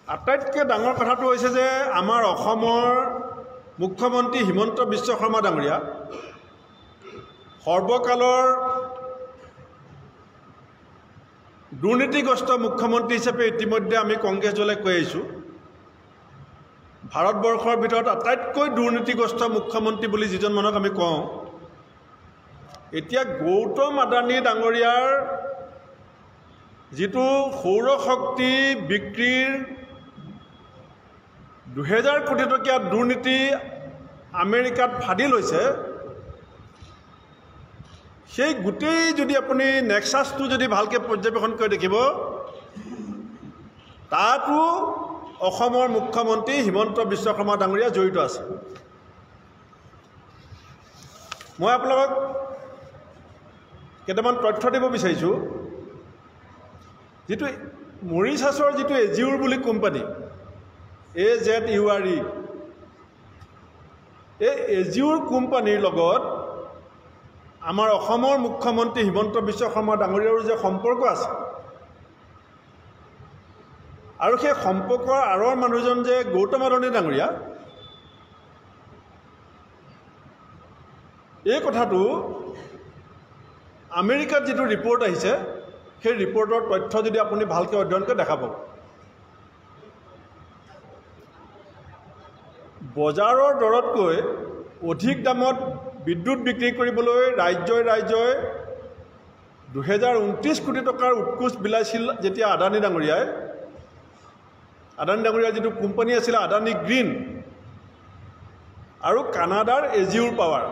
আটাইতকৈ ডাঙৰ কথাটো হৈছে যে আমাৰ অসমৰ মুখ্যমন্ত্ৰী হিমন্ত বিশ্ব শৰ্মা ডাঙৰীয়া সৰ্বকালৰ দুৰ্নীতিগ্ৰস্ত মুখ্যমন্ত্ৰী হিচাপে ইতিমধ্যে আমি কংগ্ৰেছ দলে কৈ আহিছোঁ ভাৰতবৰ্ষৰ ভিতৰত আটাইতকৈ দুৰ্নীতিগ্ৰস্ত মুখ্যমন্ত্ৰী বুলি যিজন মানুহক আমি কওঁ এতিয়া গৌতম আদানী ডাঙৰীয়াৰ যিটো সৌৰ শক্তি বিক্ৰীৰ 2000 কোটি টকীয়া দুৰ্নীতি আমেৰিকাত ফাদিল হৈছে সেই গোটেই যদি আপুনি নেক্সাছটো যদি ভালকৈ পৰ্যবেক্ষণ কৰি দেখিব তাতো অসমৰ মুখ্যমন্ত্ৰী হিমন্ত বিশ্ব শৰ্মা ডাঙৰীয়া জড়িত আছে মই আপোনালোকক কেইটামান তথ্য দিব বিচাৰিছোঁ যিটো মৰিছাছৰ যিটো এজিউৰ বুলি কোম্পানী AZURE এই এজিউৰ কোম্পানীৰ লগত আমাৰ অসমৰ মুখ্যমন্ত্ৰী হিমন্ত বিশ্ব শৰ্মা ডাঙৰীয়াৰো যে সম্পৰ্ক আছে আৰু সেই সম্পৰ্কৰ আঁৰৰ মানুহজন যে গৌতম আদানী ডাঙৰীয়া এই কথাটো আমেৰিকাত যিটো ৰিপৰ্ট আহিছে সেই ৰিপৰ্টৰ তথ্য যদি আপুনি ভালকৈ অধ্যয়ন কৰি দেখা পাব বজাৰৰ দৰতকৈ অধিক দামত বিদ্যুৎ বিক্ৰী কৰিবলৈ ৰাজ্যই 2029 কোটি টকাৰ উৎকোচ বিলাইছিল যেতিয়া আদানী ডাঙৰীয়াৰ যিটো কোম্পানী আছিল আদানী গ্ৰীণ আৰু কানাডাৰ এজিউৰ পাৱাৰ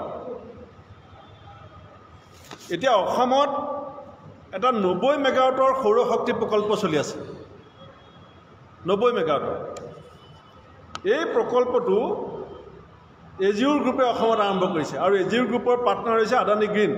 এতিয়া অসমত এটা 90 মেগাৱাটৰ সৌৰ শক্তি প্ৰকল্প চলি আছে 90 মেগাৱাটৰ এই প্ৰকল্পটো এজিউৰ গ্ৰুপে অসমত আৰম্ভ কৰিছে আৰু এজিউৰ গ্ৰুপৰ পাৰ্টনাৰ হৈছে আদানী গ্ৰীণ